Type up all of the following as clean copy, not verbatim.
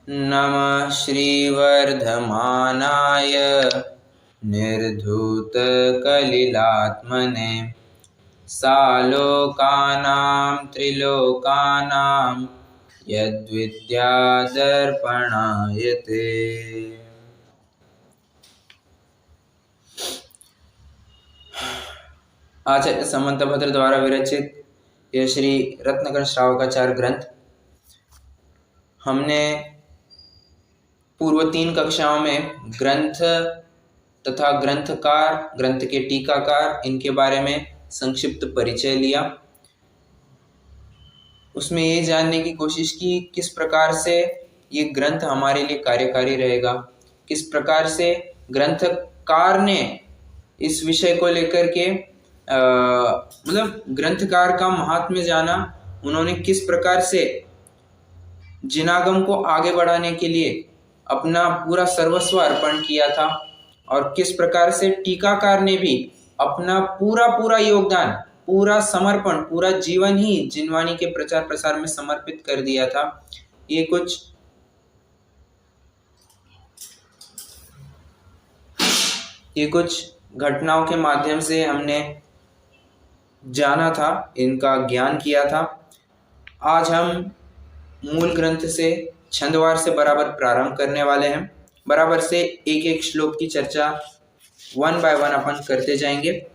नमः श्रीवर्धमानाय निर्धूतकलिलात्मने सालोकानां त्रिलोकानां यद्विद्यादर्पणायते। आचार्य समंतभद्र द्वारा विरचित यह श्री रत्नकण श्रावकाचार्य ग्रंथ हमने पूर्व 3 कक्षाओं में ग्रंथ तथा ग्रंथकार, ग्रंथ के टीकाकार, इनके बारे में संक्षिप्त परिचय लिया। उसमें ये जानने की कोशिश की किस प्रकार से ये ग्रंथ हमारे लिए कार्यकारी रहेगा, किस प्रकार से ग्रंथकार ने इस विषय को लेकर के मतलब ग्रंथकार का महात्म्य जाना, उन्होंने किस प्रकार से जिनागम को आगे बढ़ाने के लिए अपना पूरा सर्वस्व अर्पण किया था और किस प्रकार से टीकाकार ने भी अपना पूरा योगदान, पूरा समर्पण, पूरा जीवन ही जिनवाणी के प्रचार प्रसार में समर्पित कर दिया था। ये कुछ घटनाओं के माध्यम से हमने जाना था, इनका ज्ञान किया था। आज हम मूल ग्रंथ से छंदवार से बराबर प्रारंभ करने वाले हैं। बराबर से एक एक श्लोक की चर्चा 1 बाय 1 अपन करते जाएंगे।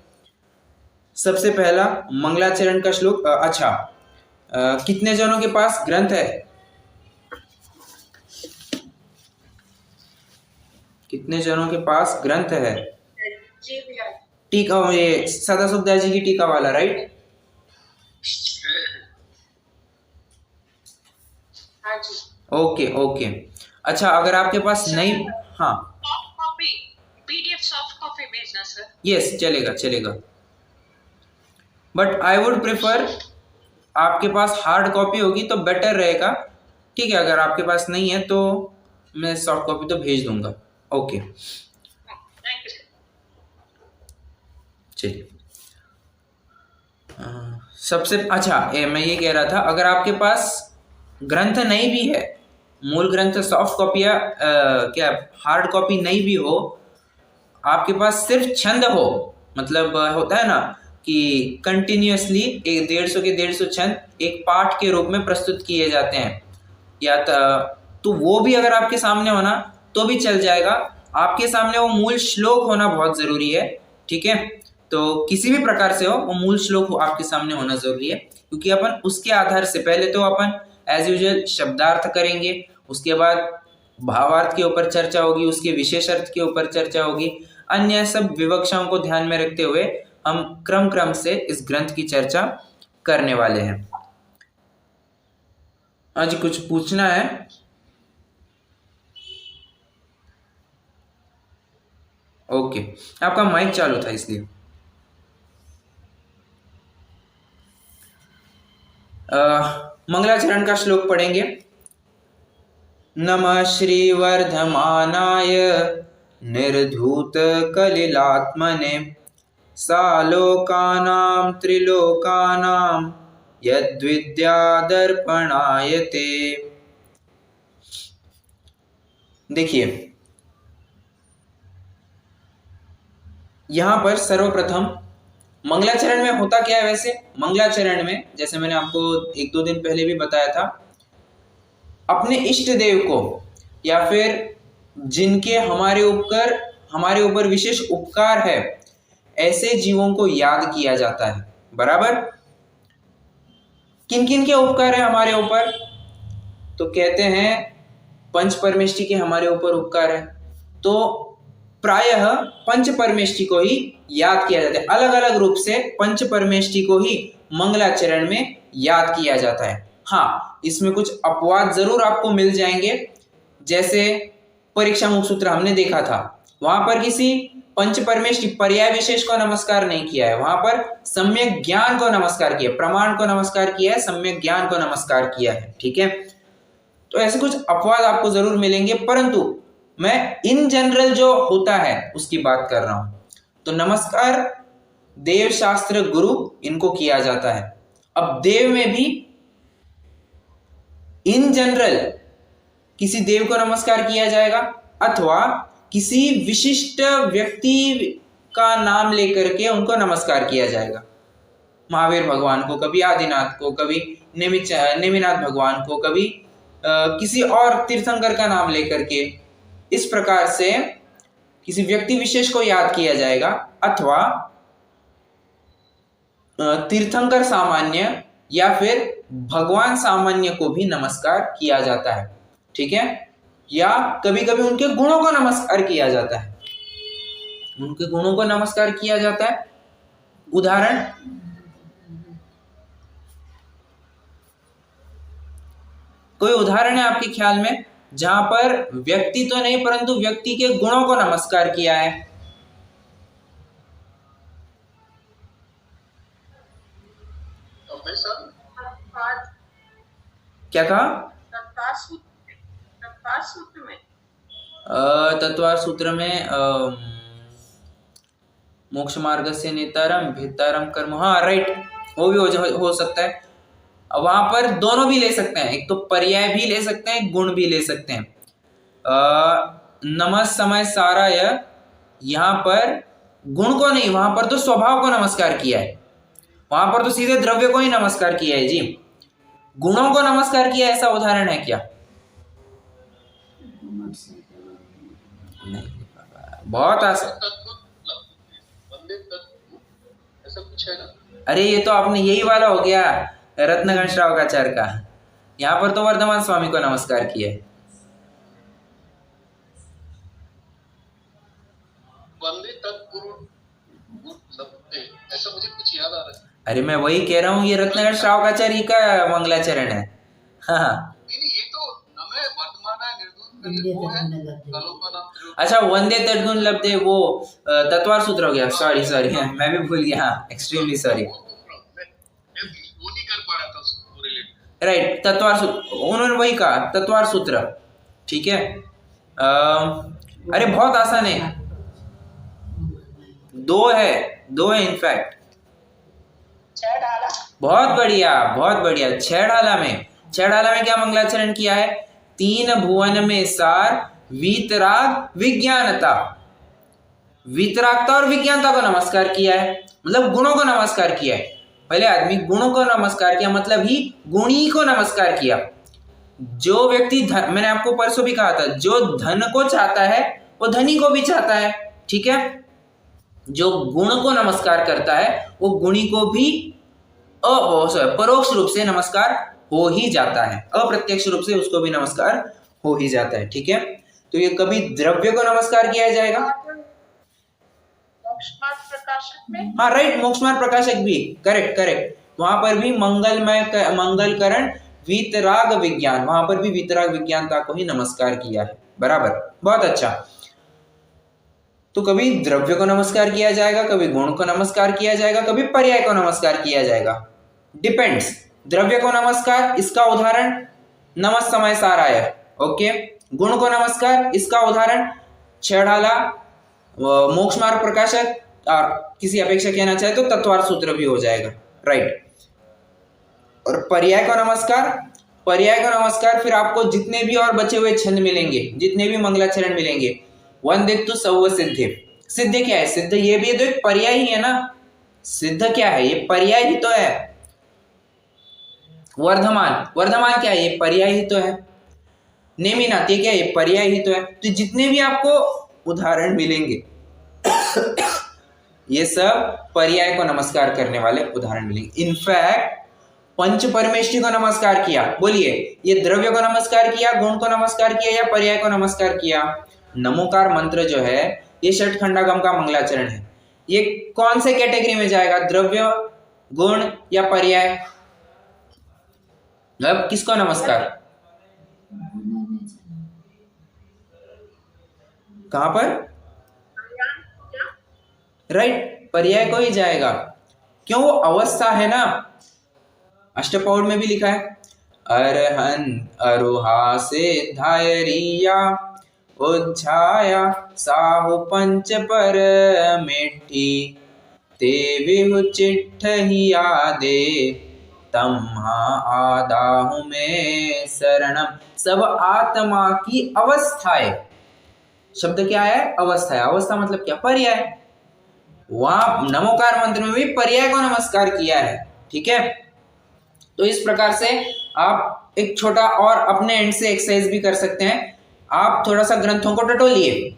सबसे पहला मंगलाचरण का श्लोक। कितने जनों के पास ग्रंथ है? कितने जनों के पास ग्रंथ है? टीका, ये सदासुखदास जी की टीका वाला, राइट? ओके। अच्छा, अगर आपके पास नहीं, हाँ, PDF सॉफ्ट कॉपी भेजना सर। यस, चलेगा। बट आई वुड प्रेफर आपके पास हार्ड कॉपी होगी तो बेटर रहेगा। ठीक है, अगर आपके पास नहीं है तो मैं सॉफ्ट कॉपी तो भेज दूंगा। ओके, चलिए। सबसे अच्छा मैं ये कह रहा था, अगर आपके पास ग्रंथ नहीं भी है, मूल ग्रंथ सॉफ्ट कॉपी या क्या हार्ड कॉपी नहीं भी हो, आपके पास सिर्फ छंद हो, मतलब होता है ना कि कंटिन्यूअसली 150 छंद एक पाठ के रूप में प्रस्तुत किए जाते हैं, या तो वो भी अगर आपके सामने होना तो भी चल जाएगा। आपके सामने वो मूल श्लोक होना बहुत ज़रूरी है। ठीक है, तो किसी भी प्रकार से हो, वो मूल श्लोक आपके सामने होना ज़रूरी है, क्योंकि अपन उसके आधार से पहले तो अपन एज यूजुअल शब्दार्थ करेंगे, उसके बाद भावार्थ के ऊपर चर्चा होगी, उसके विशेष अर्थ के ऊपर चर्चा होगी, अन्य सब विवक्षाओं को ध्यान में रखते हुए हम क्रम से इस ग्रंथ की चर्चा करने वाले हैं। आज कुछ पूछना है? ओके, आपका माइक चालू था इसलिए। मंगलाचरण का श्लोक पढ़ेंगे। नमः श्रीवर्धमानाय निर्धूत कलिलात्मने सालोकानां त्रिलोकानां यद्विद्यादर्पणायते। देखिए, यहां पर सर्वप्रथम मंगलाचरण में होता क्या है? वैसे मंगलाचरण में, जैसे मैंने आपको 1-2 दिन पहले भी बताया था, अपने इष्ट देव को या फिर जिनके हमारे ऊपर विशेष उपकार है, ऐसे जीवों को याद किया जाता है। बराबर? किन किन के उपकार है हमारे ऊपर? तो कहते हैं पंच परमेष्टि के हमारे ऊपर उपकार है, तो प्रायः पंच परमेष्टि को ही याद किया जाता है। अलग अलग रूप से पंच परमेष्टि को ही मंगलाचरण में याद किया जाता है। हाँ, इसमें कुछ अपवाद जरूर आपको मिल जाएंगे, जैसे परीक्षा मुख सूत्र हमने देखा था, वहां पर किसी पंच परमेष्टि पर्याय विशेष को नमस्कार नहीं किया है, वहां पर सम्यक ज्ञान को नमस्कार किया, प्रमाण को नमस्कार किया है, सम्यक ज्ञान को नमस्कार किया है। ठीक है, तो ऐसे कुछ अपवाद आपको जरूर मिलेंगे, परंतु मैं इन जनरल जो होता है उसकी बात कर रहा हूं। तो नमस्कार देव, शास्त्र, गुरु, इनको किया जाता है। अब देव में भी इन जनरल किसी देव को नमस्कार किया जाएगा, अथवा किसी विशिष्ट व्यक्ति का नाम लेकर के उनको नमस्कार किया जाएगा। महावीर भगवान को, कभी आदिनाथ को, कभी नेमिनाथ भगवान को, कभी किसी और तीर्थंकर का नाम लेकर के, इस प्रकार से किसी व्यक्ति विशेष को याद किया जाएगा, अथवा तीर्थंकर सामान्य या फिर भगवान सामान्य को भी नमस्कार किया जाता है। ठीक है, या कभी कभी उनके गुणों को नमस्कार किया जाता है, उनके गुणों को नमस्कार किया जाता है। उदाहरण, कोई उदाहरण है आपके ख्याल में जहां पर व्यक्ति तो नहीं परंतु व्यक्ति के गुणों को नमस्कार किया है? क्या कहा? तत्वार सूत्र में मोक्ष मार्ग से नेतारम भेतारम कर्म, हाँ राइट, वो भी हो सकता है। वहां पर दोनों भी ले सकते हैं, एक तो पर्याय भी ले सकते हैं, गुण भी ले सकते हैं। नमः समय साराय, यहाँ पर गुण को नहीं, वहां पर तो स्वभाव को नमस्कार किया है, वहां पर तो सीधे द्रव्य को ही नमस्कार किया है जी। गुणों को नमस्कार किया, ऐसा उदाहरण है क्या? नहीं, बहुत आसान। ऐसा कुछ है ना? अरे ये तो आपने यही वाला हो गया रत्नगण श्रावकाचार्य का, यहाँ पर तो वर्धमान स्वामी को नमस्कार किया है। वंदे तत्पुरुष लब्धे, ऐसा मुझे कुछ याद आ रहा है। अरे मैं वही कह रहा हूँ, ये रत्नगण श्रावकाचार्य का मंगलाचरण है। हाँ ये तो नमे वर्तमान निर्दूत वो है, कलोपना। अच्छा, वंदे तद्गुण लब्धे वो तत्वार सूत्र हो गया, सॉरी मैं भी भूल गया, हाँ एक्सट्रीमली सॉरी। वो नहीं कर पा रहा था उसको रिलेट। राइट, तत्वार सूत्र, उन्होंने वही कहा, तत्वार सूत्र। ठीक है, अरे बहुत आसान है, दो है इनफैक्ट। बहुत बढ़िया। छह ढाला में क्या मंगलाचरण किया है? तीन भुवन में सार वीतराग विज्ञानता, वीतरागता और विज्ञानता को नमस्कार किया है, मतलब गुणों को नमस्कार किया है। पहले आदमी गुणों को नमस्कार किया, मतलब ही गुणी को नमस्कार किया। जो व्यक्ति धन, मैंने आपको परसों भी कहा था, जो धन को चाहता है वो धनी को भी चाहता है। ठीक है, जो गुण को नमस्कार करता है वो गुणी को भी परोक्ष रूप से नमस्कार हो ही जाता है, अप्रत्यक्ष रूप से उसको भी नमस्कार हो ही जाता है। ठीक है, तो ये कभी द्रव्य को नमस्कार किया जाएगा, मोक्षमार्ग प्रकाशक में, हाँ राइट, मोक्षमार्ग प्रकाशक भी, करेक्ट, वहां पर भी मंगलकरण वीतराग विज्ञान, वहां पर भी वीतराग विज्ञानता को ही नमस्कार किया है, बराबर, बहुत अच्छा। तो कभी द्रव्य को नमस्कार किया जाएगा, कभी गुण को नमस्कार किया जाएगा, कभी पर्याय को नमस्कार किया जाएगा, डिपेंड्स। द्रव्य को नमस्कार, इसका उदाहरण नमः समय साराय, ओके। गुण को नमस्कार, इसका उदाहरण छह ढाला, मोक्ष मार्ग प्रकाशक, और किसी अपेक्षा कहना चाहे तो तत्वार सूत्र भी हो जाएगा, राइट। और पर्याय को नमस्कार फिर आपको जितने भी और बचे हुए छंद मिलेंगे, जितने भी मंगलाचरण मिलेंगे, वंदित्तु सौव सिद्धि। सिद्ध क्या है? सिद्ध ये भी तो एक पर्याय ही है ना। सिद्ध क्या है? ये पर्याय ही तो है। वर्धमान क्या है? ये पर्याय ही तो है। नेमिनाथ, ये क्या है? ये पर्याय ही तो है। तो जितने भी आपको उदाहरण मिलेंगे ये सब पर्याय को नमस्कार करने वाले उदाहरण मिलेंगे। इनफैक्ट पंच परमेष्ठी को नमस्कार किया, बोलिए, ये द्रव्य को नमस्कार किया, गुण को नमस्कार किया या पर्याय को नमस्कार किया? नमोकार मंत्र जो है ये षटखंडागम का मंगलाचरण है। ये कौन से कैटेगरी में जाएगा? द्रव्य, गुण या पर्याय? अब किसको नमस्कार? कहां पर? राइट, पर्याय को ही जाएगा। क्यों? वो अवस्था है ना। अष्टपौड़ में भी लिखा है, अरहन अरुहा से धायरिया उज्झाया साहु पंच पर मेठी ते विहु चिट्ठ ही आदे तम्हा आदाहु में शरणम। सब आत्मा की अवस्थाएं, शब्द क्या है? अवस्था है। अवस्था मतलब क्या? पर्याय। वहां नमोकार मंत्र में भी पर्याय को नमस्कार किया है, ठीक है। तो इस प्रकार से आप एक छोटा और अपने एंड से एक्सरसाइज भी कर सकते हैं। आप थोड़ा सा ग्रंथों को टटोलिए,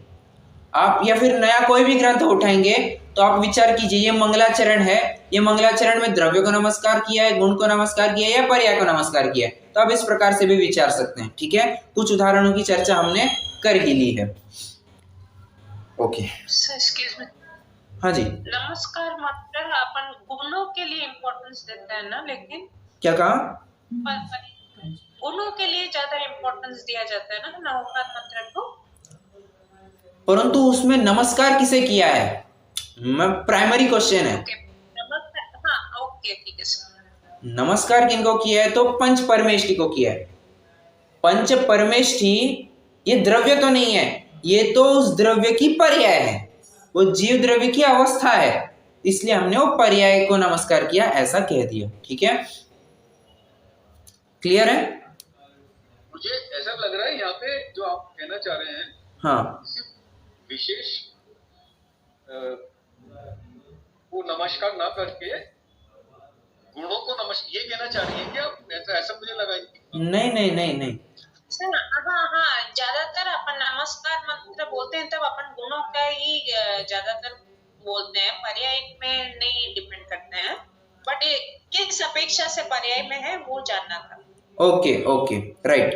आप या फिर नया कोई भी ग्रंथ उठाएंगे तो आप विचार कीजिए, ये मंगलाचरण है, ये मंगलाचरण में द्रव्य को नमस्कार किया है, गुण को नमस्कार किया है या पर्याय को नमस्कार किया है। तो आप इस प्रकार से भी विचार सकते हैं, ठीक है। कुछ उदाहरणों की चर्चा हमने कर ही ली है। ओके सर एक्सक्यूज मी, हाँ जी, नमस्कार मंत्र अपन गुणों के लिए इम्पोर्टेंस देते हैं ना, लेकिन क्या कहा? गुणों के लिए ज्यादा इम्पोर्टेंस दिया जाता है ना नमोकार मंत्र को। परंतु उसमें नमस्कार किसे किया है? प्राइमरी क्वेश्चन है। ओके नमस्कार, हाँ ओके ठीक है सर। नमस्कार किनको किया है? तो पंच परमेष्ठी को किया है। पंच परमेष्ठी ये द्रव्य तो नहीं है, ये तो उस द्रव्य की पर्याय है, वो जीव द्रव्य की अवस्था है, इसलिए हमने वो पर्याय को नमस्कार किया, ऐसा कह दिया, ठीक है। क्लियर है? मुझे ऐसा लग रहा है यहाँ पे जो आप कहना चाह रहे हैं, हाँ, सिर्फ विशेष वो नमस्कार ना करके गुणों को नमस्कार, ये कहना चाह रही है कि आप? ऐसा मुझे लगा। नहीं नहीं नहीं नहीं, सर हाँ, ज्यादातर अपन नमस्कार मंत्र बोलते हैं तब अपन गुणों का ही ज्यादातर बोलते हैं, पर्याय में नहीं डिपेंड करते हैं, बट किस अपेक्षा से पर्याय में है वो जानना था। Okay okay right.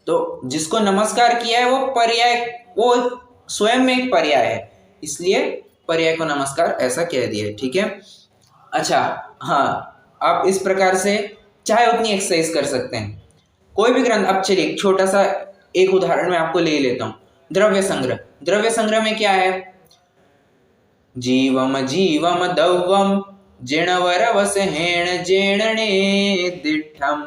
तो जिसको नमस्कार किया है वो पर्याय, वो स्वयं में एक पर्याय है, इसलिए पर्याय को नमस्कार ऐसा कह दिया, ठीक है। अच्छा हाँ, आप इस प्रकार से चाहे उतनी एक्सरसाइज कर सकते हैं, कोई भी ग्रंथ। अब चलिए छोटा सा एक उदाहरण मैं आपको ले लेता हूँ। द्रव्य संग्रह, द्रव्य संग्रह में क्या है? जीवम जीवम दव्वम जिणवर वसहेण जेणने दिठम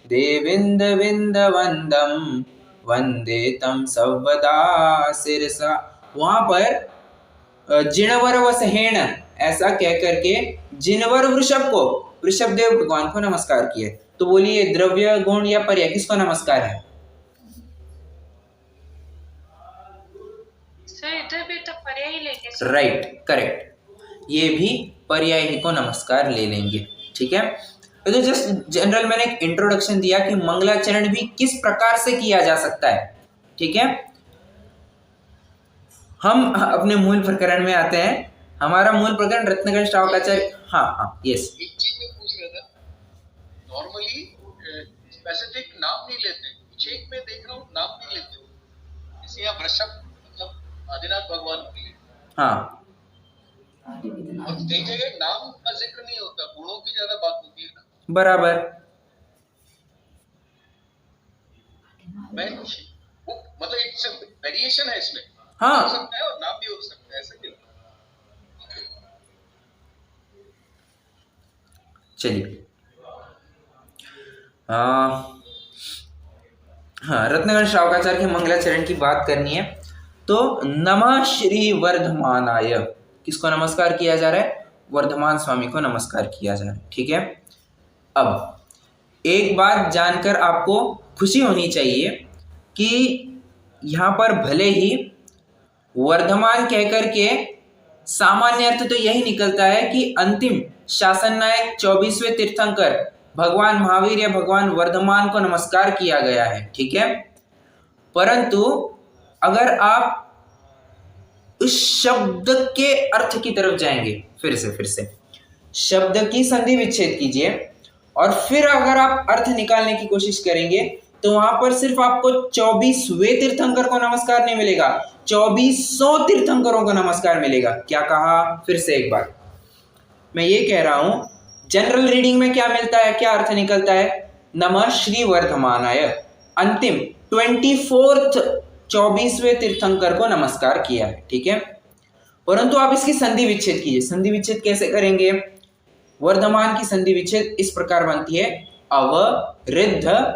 देविंद विंद वंदम वंदे तम सर्वदा सिरसा। वहां पर जिणवर वसहेण ऐसा कह करके जिनवर वृषभ को, वृषभ देव भगवान को नमस्कार किए। तो बोलिए द्रव्य गुण या पर्याय किसको नमस्कार है? सर इधर भी तो पर्याय लेंगे। राइट करेक्ट, ये भी पर्याय ही को नमस्कार ले लेंगे, ठीक है। तो जस्ट जनरल मैंने एक इंट्रोडक्शन दिया कि मंगलाचरण भी किस प्रकार से किया जा सकता है, ठीक है। हम अपने मूल प्रकरण में आते हैं। हमारा मूल प्रकरण रत्नगण श्रावकाचार्य, हाँ यस। एक चीज मैं पूछ रहा था, नॉर्मली स्पेसिफिक नाम नहीं लेते, कुछ एक में देख रहा हूँ नाम नहीं लेते, जैसे यहाँ वृषभ मतलब आदिनाथ भगवान के लिए, हाँ, और कई जगह नाम का जिक्र नहीं होता, गुणों की ज्यादा बात होती है ना। बराबर। मैं वो मतलब एक वेरिएशन है इसमें, हाँ हो सकता है और नाम भी हो सकता है, ऐसा क्यों? चलिए हाँ, रत्नगण श्रावकाचार्य के मंगलाचरण की बात करनी है तो नमः श्री वर्धमानाय किसको नमस्कार किया जा रहा है? वर्धमान स्वामी को नमस्कार किया जा रहा है, ठीक है। अब एक बात जानकर आपको खुशी होनी चाहिए कि यहाँ पर भले ही वर्धमान कहकर के सामान्य अर्थ तो यही निकलता है कि अंतिम शासन नायक 24वें तीर्थंकर भगवान महावीर या भगवान वर्धमान को नमस्कार किया गया है, ठीक है। परंतु अगर आप उस शब्द के अर्थ की तरफ जाएंगे, फिर से शब्द की संधि विच्छेद कीजिए और फिर अगर आप अर्थ निकालने की कोशिश करेंगे तो वहां पर सिर्फ आपको 24वें तीर्थंकर को नमस्कार नहीं मिलेगा, 2400 तीर्थंकरों को नमस्कार मिलेगा। क्या कहा? फिर से एक बार मैं ये कह रहा हूं, जनरल रीडिंग में क्या मिलता है, क्या अर्थ निकलता है? नमः श्री वर्धमानाय, अंतिम 24वें तीर्थंकर को नमस्कार किया है, ठीक है। परंतु आप इसकी संधि विच्छेद कीजिए। संधि विच्छेद कैसे करेंगे? वर्धमान की संधि विच्छेद इस प्रकार बनती है, अवृद्धमान।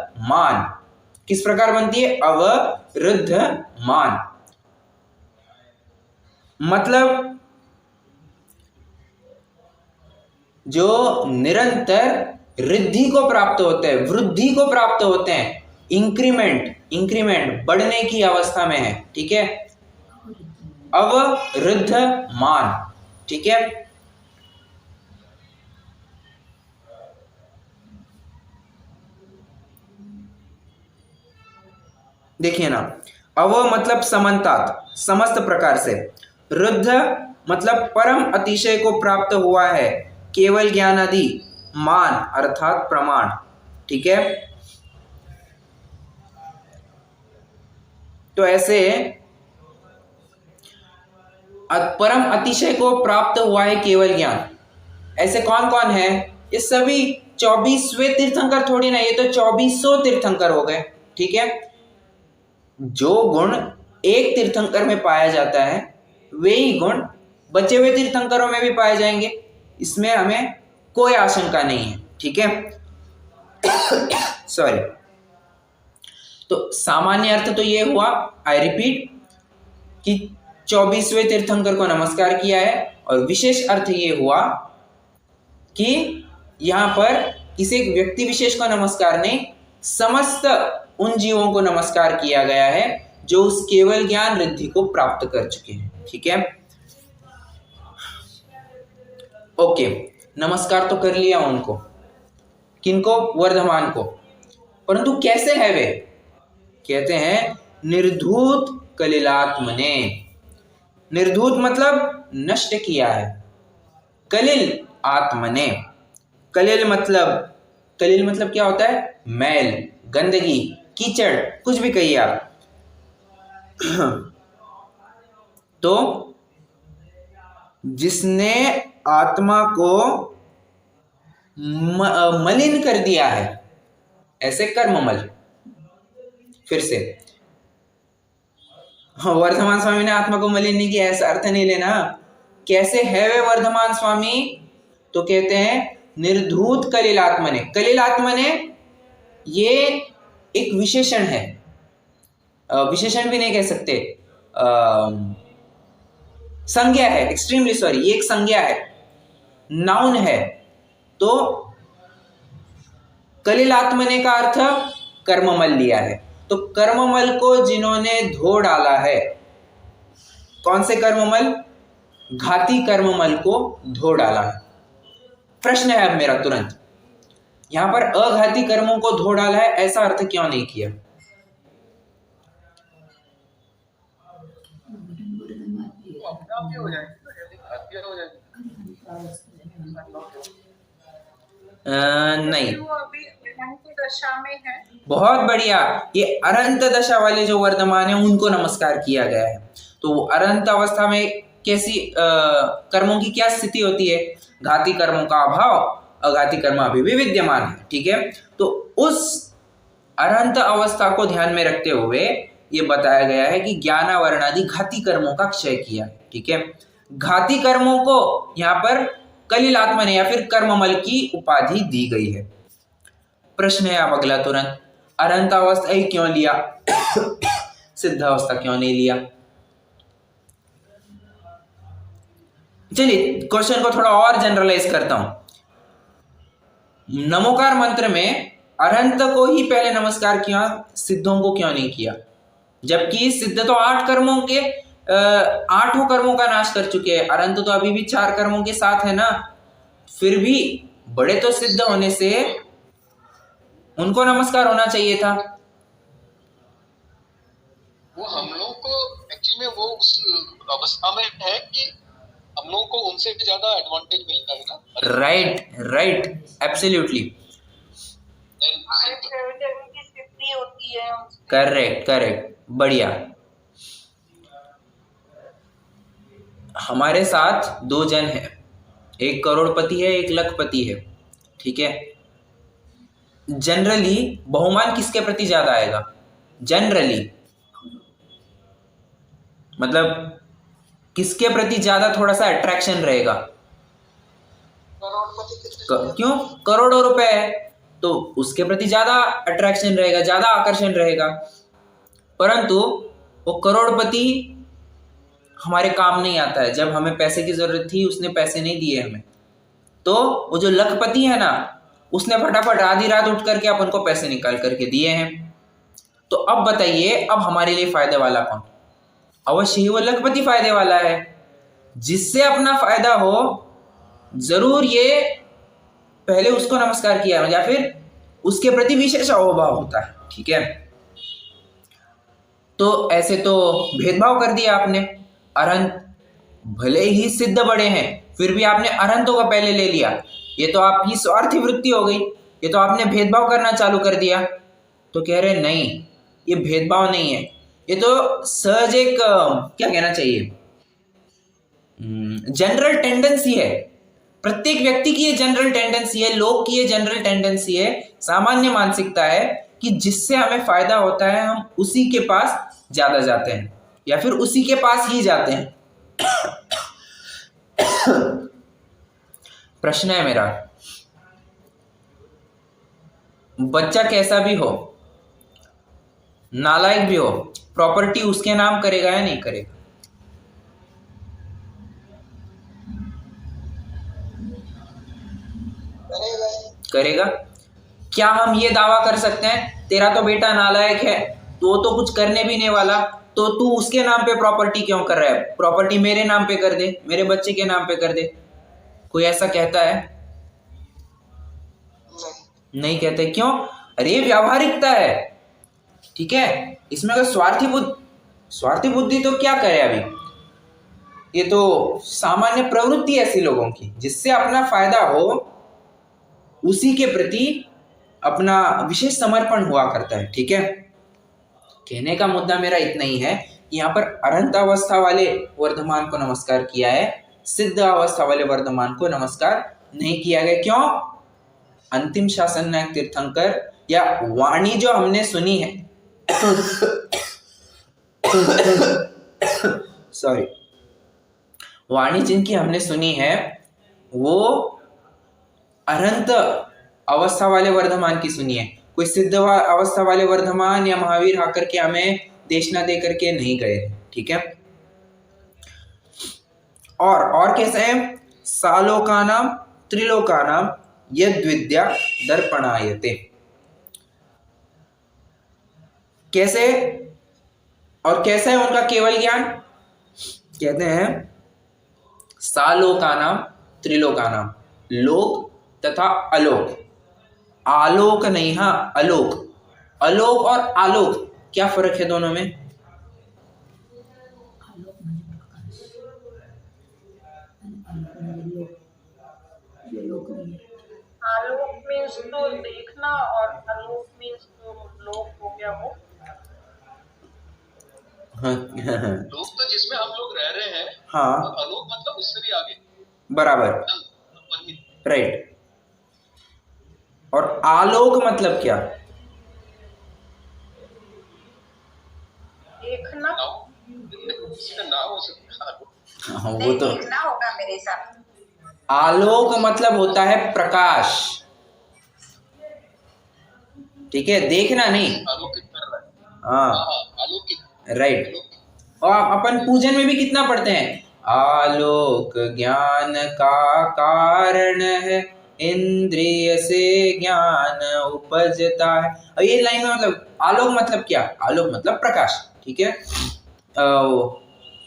किस प्रकार बनती है? अवृद्धमान। मतलब जो निरंतर रिद्धि को प्राप्त होते हैं, वृद्धि को प्राप्त होते हैं, इंक्रीमेंट बढ़ने की अवस्था में है, ठीक है। अवरुद्धमान, ठीक है। देखिए ना, अव मतलब समन्तात, समस्त प्रकार से। रुद्ध मतलब परम अतिशय को प्राप्त हुआ है, केवल ज्ञान आदि, मान अर्थात प्रमाण, ठीक है। तो ऐसे परम अतिशय को प्राप्त हुआ है केवल ज्ञान, ऐसे कौन कौन है? ये सभी 24वें तीर्थंकर थोड़ी ना, ये तो 2400 तीर्थंकर हो गए, ठीक है। जो गुण एक तीर्थंकर में पाया जाता है वे ही गुण बचे हुए तीर्थंकरों में भी पाए जाएंगे, इसमें हमें कोई आशंका नहीं है, ठीक है। सॉरी। तो सामान्य अर्थ तो ये हुआ, आई रिपीट, कि 24वें तीर्थंकर को नमस्कार किया है, और विशेष अर्थ ये हुआ कि यहां पर किसी एक व्यक्ति विशेष को नमस्कार नहीं, समस्त उन जीवों को नमस्कार किया गया है जो उस केवल ज्ञान रिद्धि को प्राप्त कर चुके हैं, ठीक है। ओके, नमस्कार तो कर लिया उनको, किनको? वर्धमान को। परंतु कैसे है वे? कहते हैं निर्धूत कलिलात्मने। निर्धूत मतलब नष्ट किया है, कलिल आत्मने। कलिल मतलब क्या होता है? मैल, गंदगी, कीचड़, कुछ भी कहिए आप। तो जिसने आत्मा को मलिन कर दिया है, ऐसे कर्ममल। फिर से, वर्धमान स्वामी ने आत्मा को मलिन नहीं किया, ऐसा अर्थ नहीं लेना। कैसे है वे वर्धमान स्वामी? तो कहते हैं निर्धूत कलिलात्मने। कलिलात्मने ये एक विशेषण है, विशेषण भी नहीं कह सकते, संज्ञा है, एक्सट्रीमली सॉरी, ये एक संज्ञा है, नाउन है। तो कलिलात्मने का अर्थ कर्ममल लिया है। तो कर्ममल को जिन्होंने धो डाला है, कौन से कर्ममल? घाती कर्ममल को धो डाला है। प्रश्न है अब मेरा तुरंत, यहां पर अघाती कर्मों को धो डाला है, ऐसा अर्थ क्यों नहीं किया? नहीं, दशा में है। बहुत बढ़िया। ये अनंत दशा वाले जो वर्धमान है उनको नमस्कार किया गया है। तो वो अनंत अवस्था में कैसी कर्मों की क्या स्थिति होती है? घाती कर्मों का अभाव, अघाती कर्म अभी भी विद्यमान है, ठीक है। तो उस अनंत अवस्था को ध्यान में रखते हुए ये बताया गया है कि ज्ञानावरणादि घाती कर्मों का क्षय किया है, ठीक है। घाती कर्मों को यहाँ पर कलिलात्मने या फिर कर्ममल की उपाधि दी गई है। प्रश्न है अब अगला तुरंत, अनंत अवस्था ही क्यों लिया? सिद्धावस्था क्यों नहीं लिया? चलिए क्वेश्चन को थोड़ा और जनरलाइज करता हूं। नमोकार मंत्र में अरहंत को ही पहले नमस्कार किया, सिद्धों को क्यों नहीं किया? जबकि सिद्ध तो 8 कर्मों के 8 कर्मों का नाश कर चुके हैं, अरहंत तो अभी भी 4 कर्मों के साथ है ना। फिर भी बड़े तो सिद्ध होने से उनको नमस्कार होना चाहिए था। वो हम लोग को एक्चुअली में वो उस अवस्था में है कि हम लोग को उनसे भी ज्यादा एडवांटेज मिलता है ना। राइट, एब्सोल्युटली होती है। करेक्ट, बढ़िया। हमारे साथ 2 जन है, एक करोड़पति है, एक लखपति है, ठीक है। जनरली बहुमान किसके प्रति ज्यादा आएगा? जनरली मतलब किसके प्रति ज्यादा थोड़ा सा अट्रैक्शन रहेगा? क्यों? करोड़ों रुपए है तो उसके प्रति ज्यादा अट्रैक्शन रहेगा, ज्यादा आकर्षण रहेगा। परंतु वो करोड़पति हमारे काम नहीं आता है। जब हमें पैसे की जरूरत थी उसने पैसे नहीं दिए हमें। तो वो जो लखपति है ना, उसने फटाफट आधी रात उठ करके अपन को पैसे निकाल करके दिए हैं। तो अब बताइए, अब हमारे लिए फायदे वाला कौन? अवश्य ही वो लखपति फायदे वाला है। जिससे अपना फायदा हो, जरूर ये पहले उसको नमस्कार किया या फिर उसके प्रति विशेष अहोभाव होता है। ठीक है, तो ऐसे तो भेदभाव कर दिया आपने। अरहंत भले ही सिद्ध बड़े हैं, फिर भी आपने अरहंतों का पहले ले लिया। ये तो आपकी स्वार्थी वृत्ति हो गई, ये तो आपने भेदभाव करना चालू कर दिया। तो कह रहे नहीं, ये भेदभाव नहीं है, ये तो सहज एक क्या कहना चाहिए, जनरल टेंडेंसी है। प्रत्येक व्यक्ति की ये जनरल टेंडेंसी है, लोग की ये जनरल टेंडेंसी है, सामान्य मानसिकता है कि जिससे हमें फायदा होता है हम उसी के पास ज्यादा जाते हैं या फिर उसी के पास ही जाते हैं। प्रश्न है मेरा, बच्चा कैसा भी हो, नालायक भी हो, प्रॉपर्टी उसके नाम करेगा या नहीं करेगा? करेगा। क्या हम ये दावा कर सकते हैं तेरा तो बेटा नालायक है, तो कुछ करने भी नहीं वाला, तो तू उसके नाम पे प्रॉपर्टी क्यों कर रहा है, प्रॉपर्टी मेरे नाम पे कर दे, मेरे बच्चे के नाम पे कर दे? कोई ऐसा कहता है? नहीं कहते। क्यों? अरे ये व्यावहारिकता है। ठीक है, इसमें अगर स्वार्थी बुद्धि तो क्या करे अभी, ये तो सामान्य प्रवृत्ति है ऐसी लोगों की, जिससे अपना फायदा हो उसी के प्रति अपना विशेष समर्पण हुआ करता है। ठीक है, कहने का मुद्दा मेरा इतना ही है कि यहाँ पर अरहंत अवस्था वाले वर्धमान को नमस्कार किया है, सिद्ध अवस्था वाले वर्धमान को नमस्कार नहीं किया गया। क्यों? अंतिम शासन नायक तीर्थंकर या वाणी जो हमने सुनी है सॉरी, वाणी जिनकी हमने सुनी है वो अरहंत अवस्था वाले वर्धमान की सुनी है। कोई सिद्ध अवस्था वाले वर्धमान या महावीर आकर के हमें देशना दे करके नहीं गए। ठीक है, और कैसे है, सालोकानाम त्रिलोकानाम यद विद्या दर्पणायते। कैसे और कैसा है उनका केवल ज्ञान? कहते हैं सालोकानाम त्रिलोकानाम, लोक तथा अलोक। आलोक नहीं, हाँ अलोक। अलोक और आलोक क्या फर्क है दोनों में? आलोक मीन्स तो देखना और आलोक मीन्स तो लोक हो गया वो। लोक तो जिसमें हम लोग रह रहे हैं। हाँ, तो आलोक मतलब उससे भी आगे। बराबर, राइट। और आलोक मतलब क्या? देखना। नाम हो सकता है, वो तो देखना होगा मेरे हिसाब से। आलोक मतलब होता है प्रकाश। ठीक है, देखना नहीं। आलोकित कर रहा है। हाँ, आलोकित, राइट। और अपन पूजन में भी कितना पढ़ते हैं, आलोक ज्ञान का कारण है, इंद्रिय से ज्ञान उपजता है। और ये लाइन में मतलब आलोक मतलब क्या? आलोक मतलब प्रकाश। ठीक है,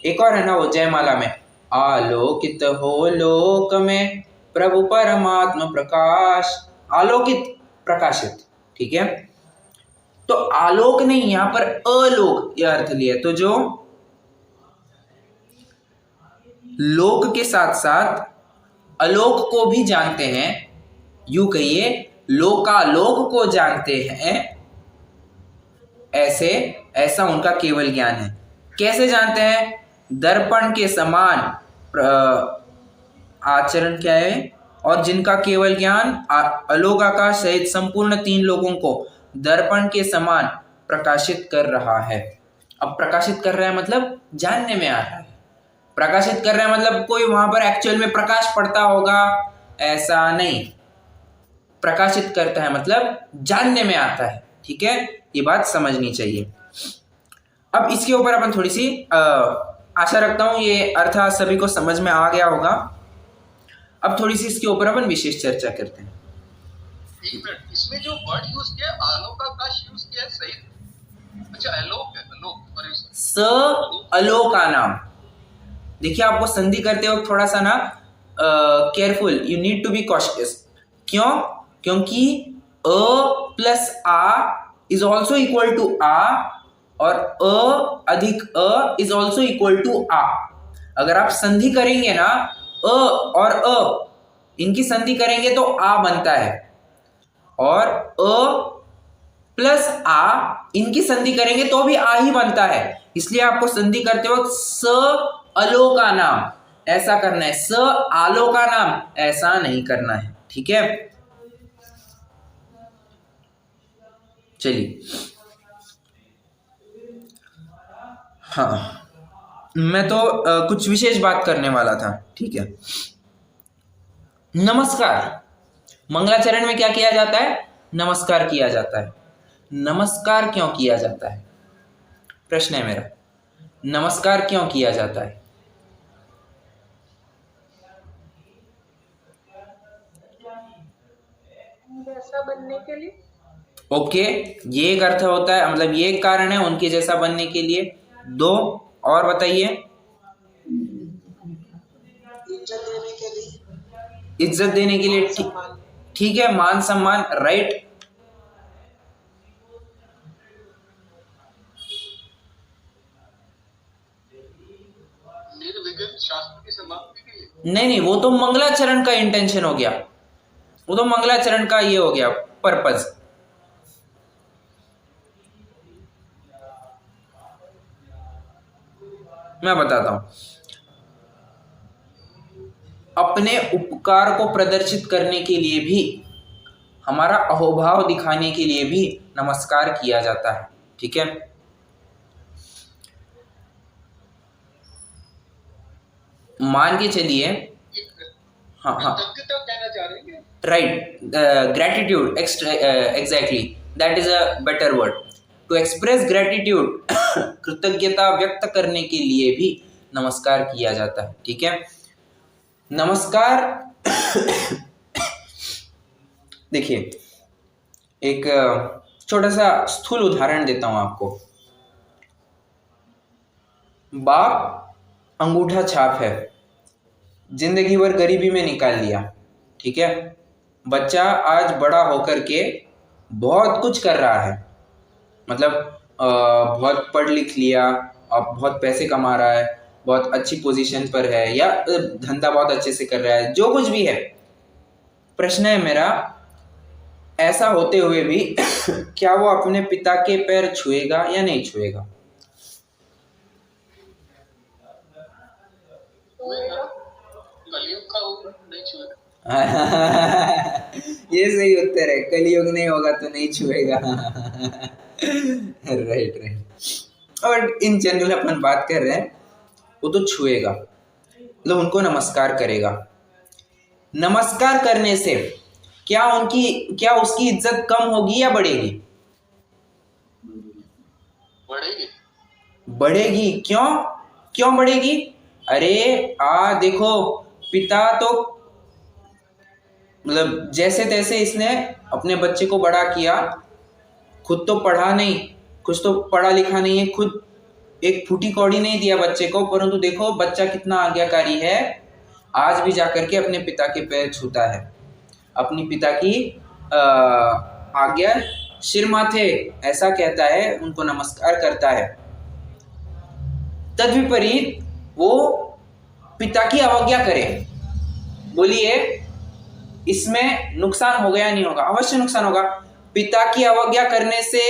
एक और है ना वो जयमाला में, आलोकित हो लोक में प्रभु परमात्मा प्रकाश। आलोकित, प्रकाशित। ठीक है, तो आलोक नहीं, यहाँ पर अलोक यह अर्थ लिया। तो जो लोक के साथ साथ अलोक को भी जानते हैं, यूं कहिए लोकालोक को जानते हैं, ऐसा उनका केवल ज्ञान है। कैसे जानते हैं? दर्पण के समान आचरण क्या है, और जिनका केवल ज्ञान अलोक आकाश सहित संपूर्ण 3 लोगों को दर्पण के समान प्रकाशित कर रहा है। अब प्रकाशित कर रहा है मतलब जानने में आ रहा है। प्रकाशित कर रहा है मतलब कोई वहां पर एक्चुअल में प्रकाश पड़ता होगा, ऐसा नहीं। प्रकाशित करता है मतलब जानने में आता है। ठीक है, ये बात समझनी चाहिए। अब इसके ऊपर अपन थोड़ी सी आशा रखता हूं ये अर्थ सभी को समझ में आ गया होगा। अब थोड़ी सी इसके ऊपर अपन विशेष चर्चा करते हैं। एक मिनट, इसमें जो वर्ड यूज किया है आलोकाकाश यूज किया है, सही? अच्छा, आलोक है, आलोक, सॉरी। स अलो का नाम। देखिए आपको संधि करते वक्त थोड़ा सा ना careful, you need to be cautious. क्यों? क्योंकि अ प्लस आ इज ऑल्सो इक्वल टू आ, और अ अधिक अ इज ऑल्सो इक्वल टू आ। अगर आप संधि करेंगे ना, अ और अ इनकी संधि करेंगे तो आ बनता है, और अ प्लस आ इनकी संधि करेंगे तो भी आ ही बनता है। इसलिए आपको संधि करते वक्त स अलो का नाम ऐसा करना है, स आलो का नाम ऐसा नहीं करना है। ठीक है, चलिए। हाँ, मैं तो कुछ विशेष बात करने वाला था। ठीक है, नमस्कार। मंगलाचरण में क्या किया जाता है? नमस्कार किया जाता है। नमस्कार क्यों किया जाता है? प्रश्न है मेरा, नमस्कार क्यों किया जाता है? जैसा बनने के लिए। ओके, ये एक अर्थ होता है, मतलब ये एक कारण है उनके जैसा बनने के लिए। दो और बताइए। इज्जत देने के लिए। इज्जत देने के लिए, ठीक है, मान सम्मान, राइट। निर्विघ्न शास्त्र की समाप्ति के लिए। नहीं नहीं, वो तो मंगलाचरण का इंटेंशन हो गया, वो तो मंगलाचरण का ये हो गया पर्पज। मैं बताता हूं, अपने उपकार को प्रदर्शित करने के लिए भी, हमारा अहोभाव दिखाने के लिए भी नमस्कार किया जाता है। ठीक है, मान के चलिए, हाँ हाँ, कृतज्ञता कहना चाह रहे हैं, right, gratitude, exactly, that is a better word to express gratitude. कृतज्ञता व्यक्त करने के लिए भी नमस्कार किया जाता है। ठीक है, नमस्कार। देखिए, एक छोटा सा स्थूल उदाहरण देता हूं आपको। बाप अंगूठा छाप है, जिंदगी भर गरीबी में निकाल लिया। ठीक है, बच्चा आज बड़ा होकर के बहुत कुछ कर रहा है, मतलब बहुत पढ़ लिख लिया, अब बहुत पैसे कमा रहा है, बहुत अच्छी पोजीशन पर है, या धंधा बहुत अच्छे से कर रहा है, जो कुछ भी है। प्रश्न है मेरा, ऐसा होते हुए भी क्या वो अपने पिता के पैर छुएगा या नहीं छुएगा? कलयुग का होगा, नहीं छुएगा। ये सही उत्तर है, कलयुग नहीं होगा तो नहीं छुएगा। Right right. और इन जनरल अपन बात कर रहे हैं, वो तो छुएगा, मतलब उनको नमस्कार करेगा। नमस्कार करने से क्या उसकी इज्जत कम होगी या बढ़ेगी? बढ़ेगी। बढ़ेगी। क्यों? क्यों बढ़ेगी? अरे देखो, पिता तो मतलब जैसे तैसे इसने अपने बच्चे को बड़ा किया, खुद तो पढ़ा नहीं, कुछ तो पढ़ा लिखा नहीं है, खुद एक फूटी कौड़ी नहीं दिया बच्चे को, परंतु देखो बच्चा कितना आज्ञाकारी है, आज भी जाकर के अपने पिता के पैर छूता है, अपनी पिता की आज्ञा सिर माथे ऐसा कहता है, उनको नमस्कार करता है। तद्विपरीत वो पिता की अवज्ञा करे, बोलिए इसमें नुकसान होगा या नहीं होगा? अवश्य नुकसान होगा। पिता की अवज्ञा करने से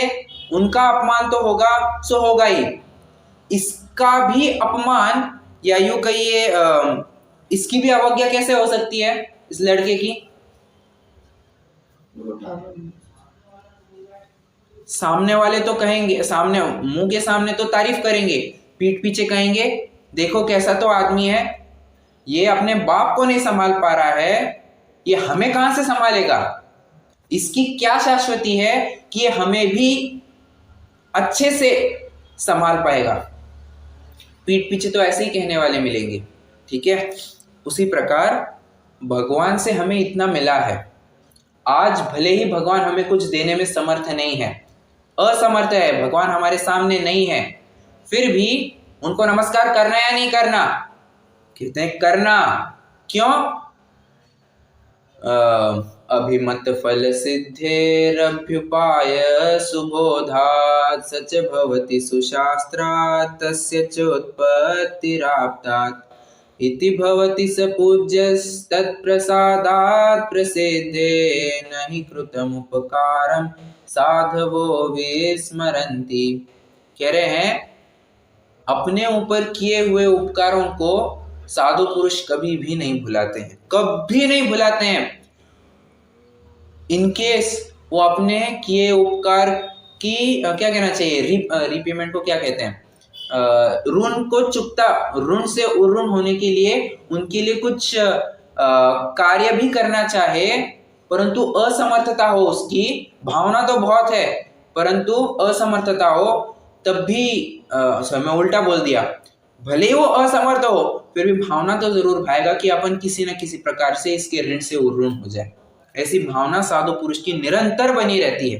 उनका अपमान तो होगा, सो होगा ही, इसका भी अपमान, या यूं कहिए इसकी भी अवज्ञा कैसे हो सकती है इस लड़के की? सामने वाले तो कहेंगे, सामने मुंह के सामने तो तारीफ करेंगे, पीठ पीछे कहेंगे देखो कैसा तो आदमी है, ये अपने बाप को नहीं संभाल पा रहा है, ये हमें कहां से संभालेगा? इसकी क्या शाश्वती है कि ये हमें भी अच्छे से संभाल पाएगा? पीठ पीछे तो ऐसे ही कहने वाले मिलेंगे। ठीक है, उसी प्रकार भगवान से हमें इतना मिला है, आज भले ही भगवान हमें कुछ देने में समर्थ नहीं है, असमर्थ है, भगवान हमारे सामने नहीं है, फिर भी उनको नमस्कार करना या नहीं करना? कहते हैं करना। क्यों? अभिमत फल सिद्धेरभ्युपाय सुबोधात् सच भवति सुशास्त्रात् तस्य चोत्पत्तिराप्तात् इति भवति स पूज्यस्तत्प्रसादात् प्रसिद्धे न हि कृतमुपकारं साधवो विस्मरन्ति। कह रहे हैं अपने ऊपर किए हुए उपकारों को साधु पुरुष कभी भी नहीं भुलाते हैं, कभी नहीं भुलाते हैं। इनकेस वो अपने किए उपकार की क्या कहना चाहिए, रिपेमेंट को क्या कहते हैं, ऋण को चुकता, ऋण से उऋण होने के लिए उनके लिए कुछ कार्य भी करना चाहे, परंतु असमर्थता हो, उसकी भावना तो बहुत है परंतु असमर्थता हो, तब भी मैं उल्टा बोल दिया, भले ही वो असमर्थ हो फिर भी भावना तो जरूर भाएगा कि अपन किसी न किसी प्रकार से इसके ऋण से उऋण हो जाए। ऐसी भावना साधु पुरुष की निरंतर बनी रहती है।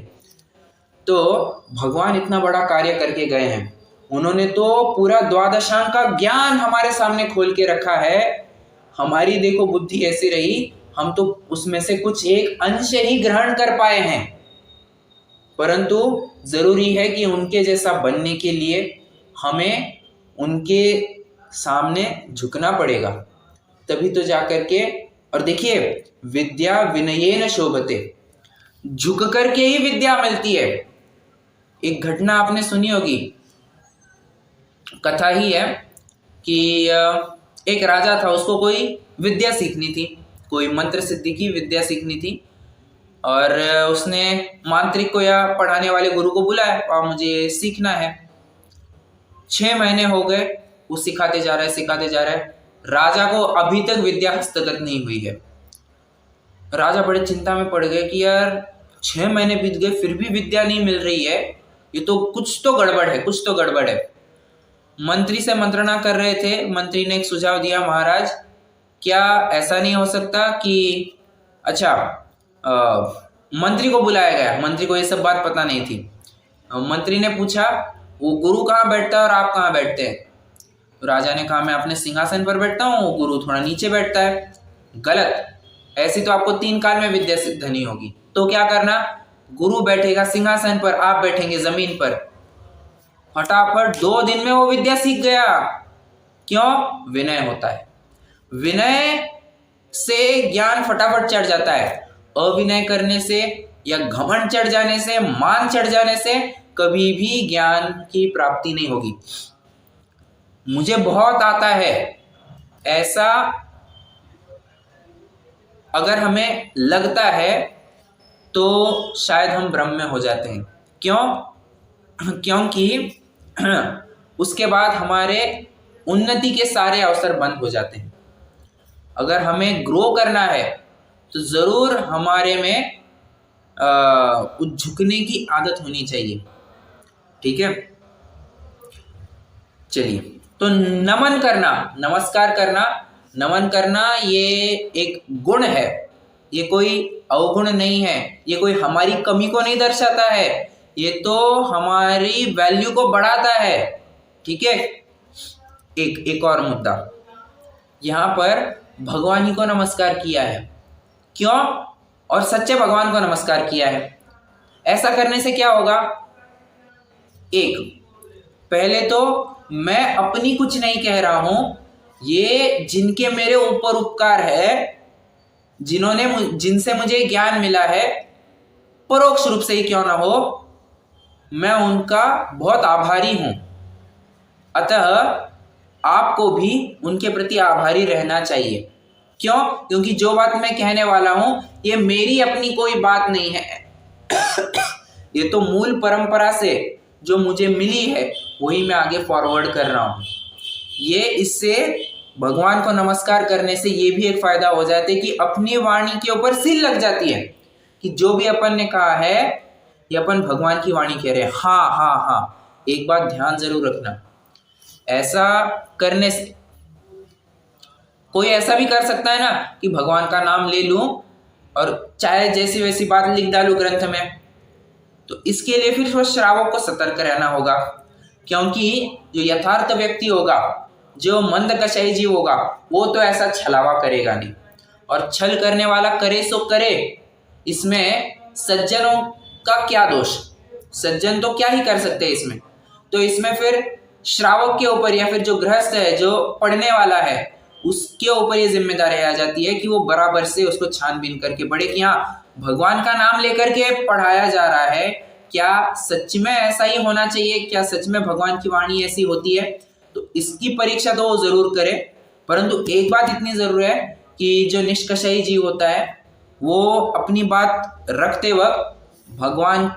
तो भगवान इतना बड़ा कार्य करके गए हैं, उन्होंने तो पूरा द्वादशांग का ज्ञान हमारे सामने खोल के रखा है। हमारी देखो बुद्धि ऐसी रही, हम तो उसमें से कुछ एक अंश ही ग्रहण कर पाए हैं, परंतु जरूरी है कि उनके जैसा बनने के लिए हमें उनके सामने झुकना पड़ेगा, तभी तो जाकर के। और देखिए विद्या विनयेन शोभते, झुक करके ही विद्या मिलती है। एक घटना आपने सुनी होगी, कथा ही है कि एक राजा था, उसको कोई विद्या सीखनी थी, कोई मंत्र सिद्धि की विद्या सीखनी थी, और उसने मांत्रिक को या पढ़ाने वाले गुरु को बुलाया, और मुझे सीखना है। 6 महीने हो गए, वो सिखाते जा रहा है, सिखाते जा रहा है। राजा को अभी तक विद्या हस्तगत नहीं हुई है। राजा बड़े चिंता में पड़ गए कि यार 6 महीने बीत गए फिर भी विद्या नहीं मिल रही है, ये तो कुछ तो गड़बड़ है, कुछ तो गड़बड़ है। मंत्री से मंत्रणा कर रहे थे, मंत्री ने एक सुझाव दिया, महाराज क्या ऐसा नहीं हो सकता कि अच्छा मंत्री को बुलाया गया, मंत्री को ये सब बात पता नहीं थी। मंत्री ने पूछा वो गुरु कहाँ बैठता है और आप कहाँ बैठते हैं? तो राजा ने कहा मैं अपने सिंहासन पर बैठता हूँ, गुरु थोड़ा नीचे बैठता है। गलत, ऐसी तो आपको 3 काल में विद्या सिद्ध नहीं होगी। तो क्या करना, गुरु बैठेगा सिंहासन पर, आप बैठेंगे जमीन पर। फटाफट 2 दिन में वो विद्या सीख गया। क्यों? विनय होता है, विनय से ज्ञान फटाफट चढ़ जाता है। अविनय करने से या घमंड चढ़ जाने से, मान चढ़ जाने से कभी भी ज्ञान की प्राप्ति नहीं होगी। मुझे बहुत आता है, ऐसा अगर हमें लगता है तो शायद हम भ्रम में हो जाते हैं। क्यों? क्योंकि उसके बाद हमारे उन्नति के सारे अवसर बंद हो जाते हैं। अगर हमें ग्रो करना है तो जरूर हमारे में झुकने की आदत होनी चाहिए। ठीक है, चलिए। तो नमन करना, नमस्कार करना, नमन करना ये एक गुण है, ये कोई अवगुण नहीं है, ये कोई हमारी कमी को नहीं दर्शाता है, ये तो हमारी वैल्यू को बढ़ाता है। ठीक है। एक और मुद्दा, यहाँ पर भगवान ही को नमस्कार किया है। क्यों? और सच्चे भगवान को नमस्कार किया है। ऐसा करने से क्या होगा? एक, पहले तो मैं अपनी कुछ नहीं कह रहा हूं, ये जिनके मेरे ऊपर उपकार है, जिनसे मुझे ज्ञान मिला है, परोक्ष रूप से ही क्यों ना हो, मैं उनका बहुत आभारी हूं। अतः आपको भी उनके प्रति आभारी रहना चाहिए। क्यों? क्योंकि जो बात मैं कहने वाला हूं ये मेरी अपनी कोई बात नहीं है ये तो मूल परंपरा से जो मुझे मिली है वही मैं आगे फॉरवर्ड कर रहा हूं। ये इससे भगवान को नमस्कार करने से ये भी एक फायदा हो जाता है कि अपनी वाणी के ऊपर सील लग जाती है कि जो भी अपन ने कहा है ये अपन भगवान की वाणी कह रहे हैं। हाँ हाँ हाँ, एक बात ध्यान जरूर रखना, ऐसा करने से कोई ऐसा भी कर सकता है ना कि भगवान का नाम ले लूं और चाहे जैसी वैसी बात लिख डालूं ग्रंथ में, तो इसके लिए फिर वो श्रावक को सतर्क रहना होगा, क्योंकि जो यथार्थ व्यक्ति होगा, जो मंद कषाय जीव होगा, वो तो ऐसा छलावा करेगा नहीं। और छल करने वाला करे सो करे, इसमें सज्जनों का क्या दोष, सज्जन तो क्या ही कर सकते हैं इसमें। तो इसमें फिर श्रावक के ऊपर या फिर जो गृहस्थ है, जो पढ़ने वाला है, उसके ऊपर ये जिम्मेदारी आ जाती है कि वो बराबर से उसको छानबीन करके पढ़े कि हाँ भगवान का नाम लेकर के पढ़ाया जा रहा है, क्या सच में ऐसा ही होना चाहिए, क्या सच में भगवान की वाणी ऐसी होती है। तो इसकी परीक्षा तो वो जरूर करे, परंतु एक बात इतनी जरूर है कि जो निष्कषायी जीव होता है वो अपनी बात रखते वक्त भगवान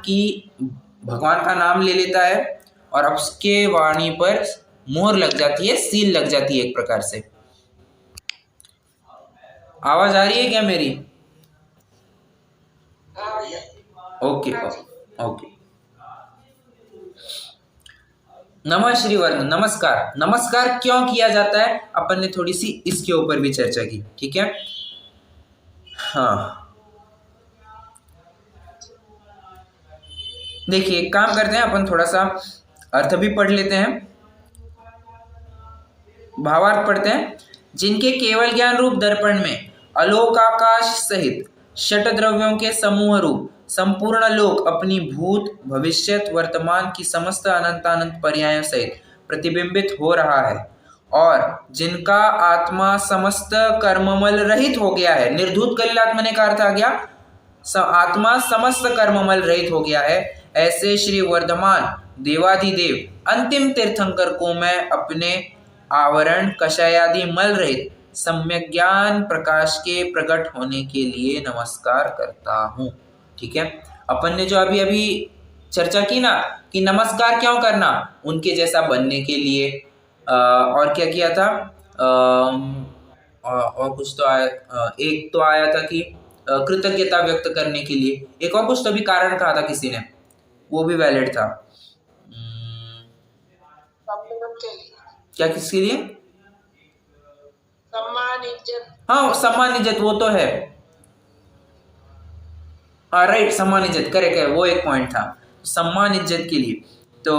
का नाम ले लेता है और अब उसके वाणी पर मोहर लग जाती है, सील लग जाती है एक प्रकार से। आवाज आ रही है क्या मेरी? Okay okay. नमः श्री वर्ण, नमस्कार। नमस्कार क्यों किया जाता है, अपन ने थोड़ी सी इसके ऊपर भी चर्चा की, ठीक है। हाँ देखिए, एक काम करते हैं, अपन थोड़ा सा अर्थ भी पढ़ लेते हैं, भावार्थ पढ़ते हैं। जिनके केवल ज्ञान रूप दर्पण में अलोकाकाश सहित षट द्रव्यों के समूह रूप संपूर्ण लोक अपनी भूत भविष्यत वर्तमान की समस्त अनंतानंत पर्यायों सहित प्रतिबिंबित हो रहा है, और जिनका आत्मा समस्त कर्ममल रहित हो गया है, निर्धूत कलिल आत्मने का अर्थ आ गया, आत्मा समस्त कर्ममल रहित हो गया है, ऐसे श्री वर्धमान देवाधिदेव अंतिम तीर्थंकर को मैं अपने आवरण कषायादि मल रहित सम्यक ज्ञान प्रकाश के प्रकट होने के लिए नमस्कार करता हूँ। ठीक है, अपन ने जो अभी अभी चर्चा की ना कि नमस्कार क्यों करना, उनके जैसा बनने के लिए, और क्या किया था, और कुछ तो आया, एक तो आया था कि कृतज्ञता व्यक्त करने के लिए, एक और कुछ तो भी कारण कहा था किसी ने, वो भी वैलिड था। क्या किसके लिए? सम्मान इज्जत। हाँ सम्मान इज्जत, वो तो है, राइट, सम्मान इज्जत करेक्ट है, वो एक पॉइंट था, सम्मान इज्जत के लिए। तो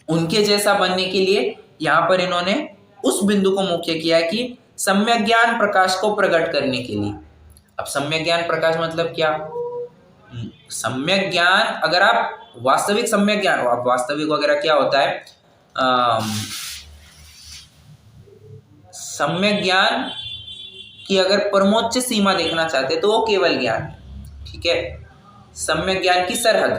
उनके जैसा बनने के लिए यहाँ पर इन्होंने उस बिंदु को मुख्य किया है कि सम्यक ज्ञान प्रकाश को प्रकट करने के लिए। अब सम्यक ज्ञान प्रकाश मतलब क्या? सम्यक ज्ञान, अगर आप वास्तविक सम्यक ज्ञान, आप वास्तविक वगैरह क्या होता है, सम्यक ज्ञान की अगर परमोच्च सीमा देखना चाहते तो वो केवल ज्ञान, ठीक है। सम्यक ज्ञान की सरहद,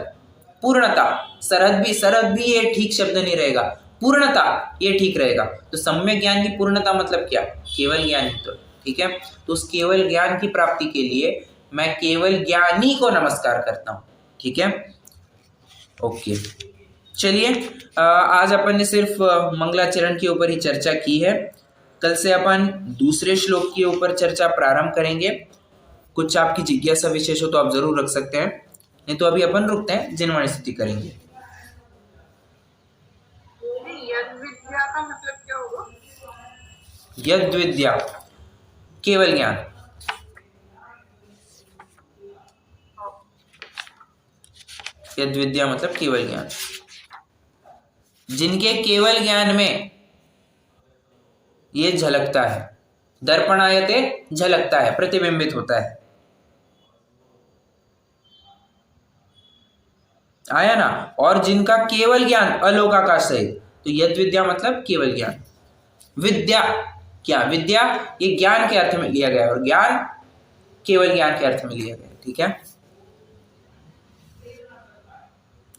पूर्णता, सरहद भी ये ठीक शब्द नहीं रहेगा, पूर्णता ये ठीक रहेगा। तो सम्यक ज्ञान की पूर्णता मतलब क्या? केवल ज्ञान, तो ठीक है। तो उस केवल ज्ञान की प्राप्ति के लिए मैं केवल ज्ञानी को नमस्कार करता हूँ, ठीक है। ओके, चलिए आज अपन ने सिर्फ मंगलाचरण के ऊपर ही चर्चा की है। कल से अपन दूसरे श्लोक के ऊपर चर्चा प्रारंभ करेंगे। कुछ आपकी जिज्ञासा विशेष हो तो आप जरूर रख सकते हैं, नहीं तो अभी अपन रुकते हैं, जिनवाणी स्तुति करेंगे। यद विद्या का मतलब क्या होगा? यद विद्या केवल ज्ञान, यद विद्या मतलब केवल ज्ञान, जिनके केवल ज्ञान में ये झलकता है, दर्पणायते झलकता है, प्रतिबिंबित होता है, आया ना। और जिनका केवल ज्ञान अलोकाकाश सहित, तो यद विद्या मतलब केवल ज्ञान। विद्या क्या? विद्या ये ज्ञान के अर्थ में लिया गया है और ज्ञान केवल ज्ञान के अर्थ में लिया गया है, ठीक है।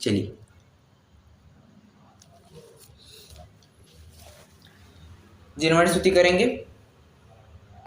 चलिए जिनवाणी स्तुति करेंगे।